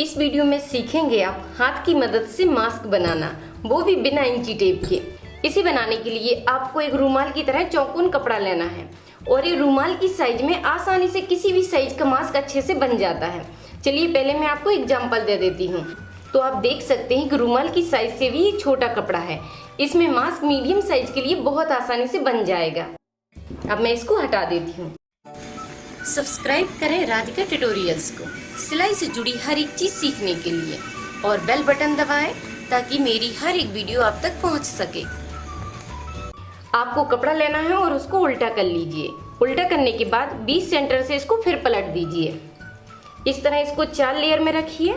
इस वीडियो में सीखेंगे आप हाथ की मदद से मास्क बनाना, वो भी बिना इंची टेप के। इसे बनाने के लिए आपको एक रुमाल की तरह चौकोन कपड़ा लेना है और ये रुमाल की साइज में आसानी से किसी भी साइज का मास्क अच्छे से बन जाता है। चलिए पहले मैं आपको एग्जांपल दे देती हूँ। तो आप देख सकते हैं कि रुमाल की साइज से भी ये छोटा कपड़ा है, इसमें मास्क मीडियम साइज के लिए बहुत आसानी से बन जाएगा। अब मैं इसको हटा देती हूँ। सब्सक्राइब करें राधिका ट्यूटोरियल्स को सिलाई से जुड़ी हर एक चीज सीखने के लिए और बेल बटन दबाएं ताकि मेरी हर एक वीडियो आप तक पहुंच सके। आपको कपड़ा लेना है और उसको उल्टा कर लीजिए। उल्टा करने के बाद 20 सेंटर से इसको फिर पलट दीजिए। इस तरह इसको 4 लेयर में रखिए।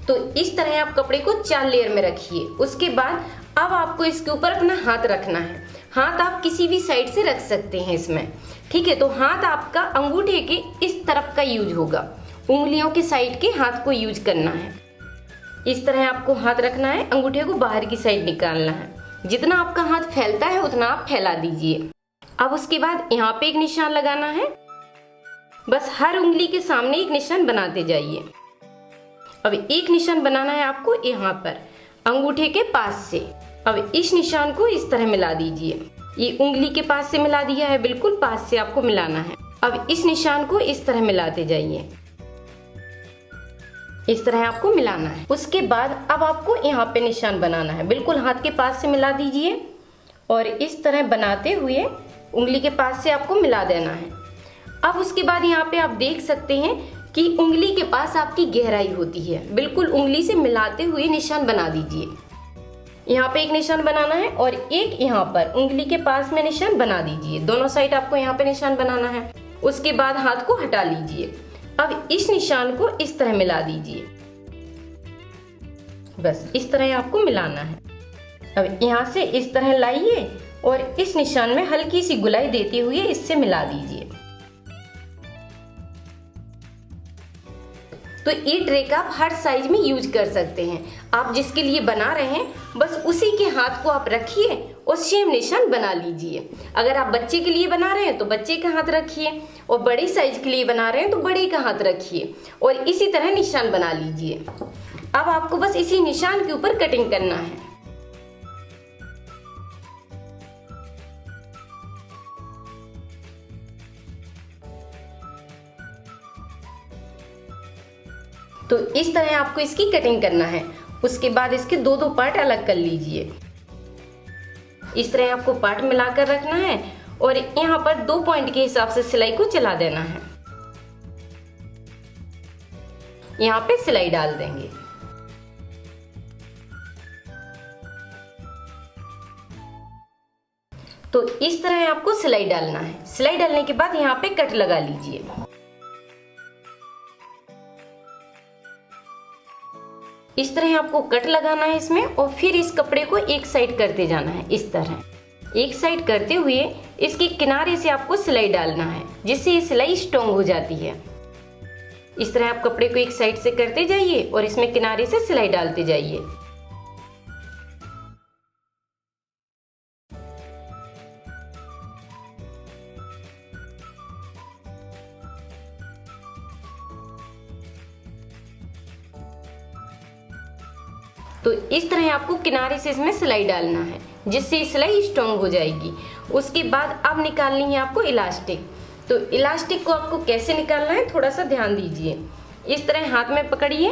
तो इस तरह आप कपड़े को 4 लेयर में रखिए। उसके बाद अब आपको इसके ऊपर अपना हाथ रखना है। हाथ आप किसी भी साइड से रख सकते हैं इसमें, ठीक है। तो हाथ आपका अंगूठे के इस तरफ का यूज होगा, उंगलियों के साइड के हाथ को यूज करना है। इस तरह आपको हाथ रखना है, अंगूठे को बाहर की साइड निकालना है। जितना आपका हाथ फैलता है उतना आप फैला दीजिए। अब उसके बाद यहाँ पे एक निशान लगाना है। बस हर उंगली के सामने एक निशान बनाते जाइए। अब एक निशान बनाना है आपको यहाँ पर अंगूठे के पास से। अब इस निशान को इस तरह मिला दीजिए। ये उंगली के पास से मिला दिया है, बिल्कुल पास से आपको मिलाना है। अब इस निशान को इस तरह मिलाते जाइए। इस तरह आपको मिलाना है। उसके बाद अब आपको यहाँ पे निशान बनाना है, बिल्कुल हाथ के पास से मिला दीजिए और इस तरह बनाते हुए उंगली के पास से आपको मिला देना है। अब उसके बाद यहाँ पे आप देख सकते हैं कि उंगली के पास आपकी गहराई होती है, बिल्कुल उंगली से मिलाते हुए निशान बना दीजिए। यहाँ पे एक निशान बनाना है और एक यहाँ पर उंगली के पास में निशान बना दीजिए। दोनों साइड आपको यहाँ पे निशान बनाना है। उसके बाद हाथ को हटा लीजिए। अब इस निशान को इस तरह मिला दीजिए। बस इस तरह आपको मिलाना है। अब यहाँ से इस तरह लाइए और इस निशान में हल्की सी गुलाई देते हुए इससे मिला दीजिए। तो ये ट्रिक आप हर साइज में यूज कर सकते हैं। आप जिसके लिए बना रहे हैं बस उसी के हाथ को आप रखिए और सेम निशान बना लीजिए। अगर आप बच्चे के लिए बना रहे हैं तो बच्चे का हाथ रखिए और बड़ी साइज के लिए बना रहे हैं तो बड़े का हाथ रखिए और इसी तरह निशान बना लीजिए। अब आपको बस इसी निशान के ऊपर कटिंग करना है। तो इस तरह आपको इसकी कटिंग करना है। उसके बाद इसके दो पार्ट अलग कर लीजिए। इस तरह आपको पार्ट मिलाकर रखना है और यहाँ पर 2 पॉइंट के हिसाब से सिलाई को चला देना है। यहाँ पे सिलाई डाल देंगे। तो इस तरह आपको सिलाई डालना है। सिलाई डालने के बाद यहाँ पे कट लगा लीजिए। इस तरह आपको कट लगाना है इसमें और फिर इस कपड़े को एक साइड करते जाना है। इस तरह एक साइड करते हुए इसके किनारे से आपको सिलाई डालना है, जिससे ये सिलाई स्ट्रॉन्ग हो जाती है। इस तरह आप कपड़े को एक साइड से करते जाइए और इसमें किनारे से सिलाई डालते जाइए। तो इस तरह आपको किनारे से इसमें सिलाई डालना है, जिससे सिलाई स्ट्रॉन्ग हो जाएगी। उसके बाद अब निकालनी है आपको इलास्टिक। तो इलास्टिक को आपको कैसे निकालना है थोड़ा सा ध्यान दीजिए। इस तरह हाथ में पकड़िए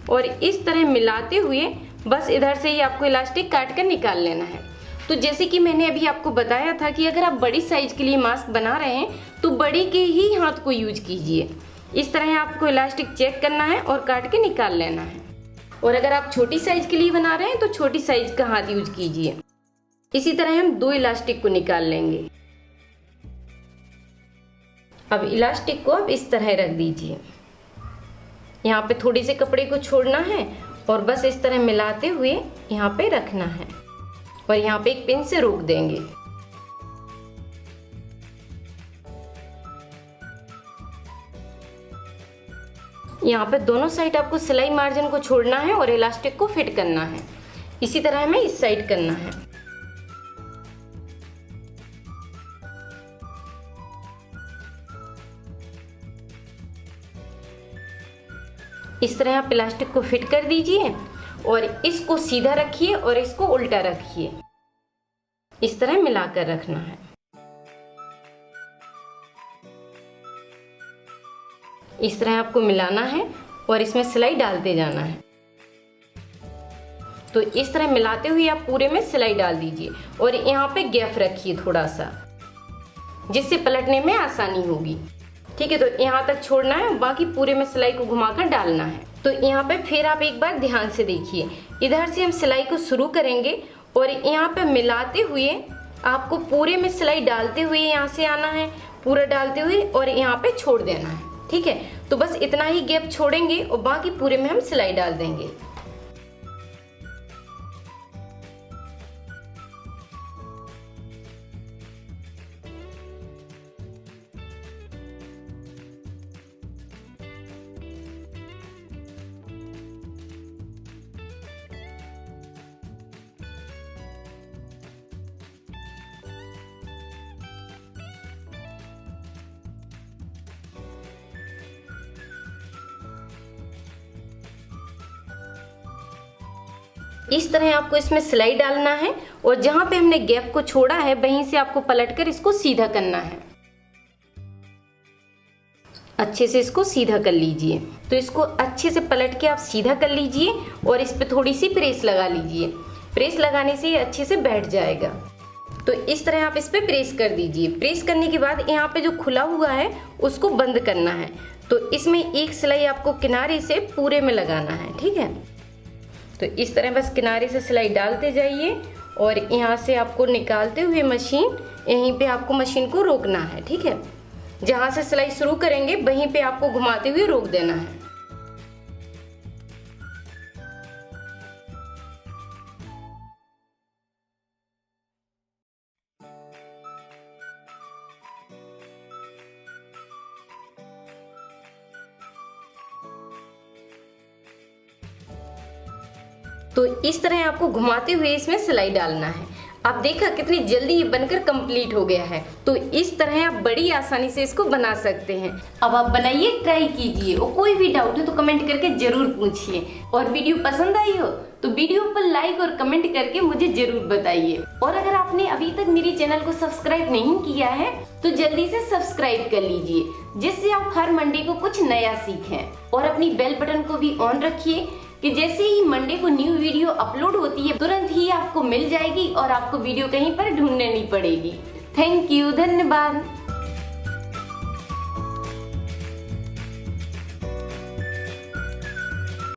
और इस तरह मिलाते हुए बस इधर से ही आपको इलास्टिक काट कर निकाल लेना है। तो जैसे कि मैंने अभी आपको बताया था कि अगर आप बड़ी साइज के लिए मास्क बना रहे हैं तो बड़ी के ही हाथ को यूज कीजिए। इस तरह आपको इलास्टिक चेक करना है और काट के निकाल लेना है। और अगर आप छोटी साइज के लिए बना रहे हैं तो छोटी साइज का हाथ यूज कीजिए। इसी तरह हम 2 इलास्टिक को निकाल लेंगे। अब इलास्टिक को आप इस तरह रख दीजिए। यहाँ पे थोड़ी से कपड़े को छोड़ना है और बस इस तरह मिलाते हुए यहाँ पे रखना है और यहाँ पे एक पिन से रोक देंगे। यहाँ पे दोनों साइड आपको सिलाई मार्जिन को छोड़ना है और इलास्टिक को फिट करना है। इसी तरह हमें इस साइड करना है। इस तरह आप प्लास्टिक को फिट कर दीजिए और इसको सीधा रखिए और इसको उल्टा रखिए। इस तरह मिलाकर रखना है। इस तरह आपको मिलाना है और इसमें सिलाई डालते जाना है। तो इस तरह मिलाते हुए आप पूरे में सिलाई डाल दीजिए और यहाँ पे गैप रखिए थोड़ा सा, जिससे पलटने में आसानी होगी। ठीक है, तो यहाँ तक छोड़ना है, बाकी पूरे में सिलाई को घुमाकर डालना है। तो यहाँ पे फिर आप एक बार ध्यान से देखिए, इधर से हम सिलाई को शुरू करेंगे और यहाँ पे मिलाते हुए आपको पूरे में सिलाई डालते हुए यहाँ से आना है, पूरा डालते हुए और यहाँ पे छोड़ देना है। ठीक है, तो बस इतना ही गैप छोड़ेंगे और बाकी पूरे में हम सिलाई डाल देंगे। इस तरह आपको इसमें सिलाई डालना है और जहां पे हमने गैप को छोड़ा है वहीं से आपको पलटकर इसको सीधा करना है। अच्छे से इसको सीधा कर लीजिए। तो इसको अच्छे से पलट के आप सीधा कर लीजिए और इस पे थोड़ी सी प्रेस लगा लीजिए। प्रेस लगाने से ये अच्छे से बैठ जाएगा। तो इस तरह आप इस पे प्रेस कर दीजिए। प्रेस करने के बाद यहाँ पे जो खुला हुआ है उसको बंद करना है। तो इसमें एक सिलाई आपको किनारे से पूरे में लगाना है। ठीक है, तो इस तरह बस किनारे से सिलाई डालते जाइए और यहाँ से आपको निकालते हुए मशीन, यहीं पे आपको मशीन को रोकना है। ठीक है, जहाँ से सिलाई शुरू करेंगे वहीं पे आपको घुमाते हुए रोक देना है। तो इस तरह आपको घुमाते हुए इसमें सिलाई डालना है। आप देखा कितनी जल्दी ये बनकर कंप्लीट हो गया है। तो इस तरह आप बड़ी आसानी से इसको बना सकते हैं। अब आप बनाइए, ट्राई कीजिए और कोई भी डाउट है तो कमेंट करके जरूर पूछिए। और वीडियो पसंद आई हो तो वीडियो पर लाइक और कमेंट करके मुझे जरूर बताइए। और अगर आपने अभी तक मेरे चैनल को सब्सक्राइब नहीं किया है तो जल्दी से सब्सक्राइब कर लीजिए, जिससे आप हर मंडे को कुछ नया सीखें। और अपनी बेल बटन को भी ऑन रखिए कि जैसे ही मंडे को न्यू वीडियो अपलोड होती है तुरंत ही आपको मिल जाएगी और आपको वीडियो कहीं पर ढूंढनी नहीं पड़ेगी। थैंक यू, धन्यवाद।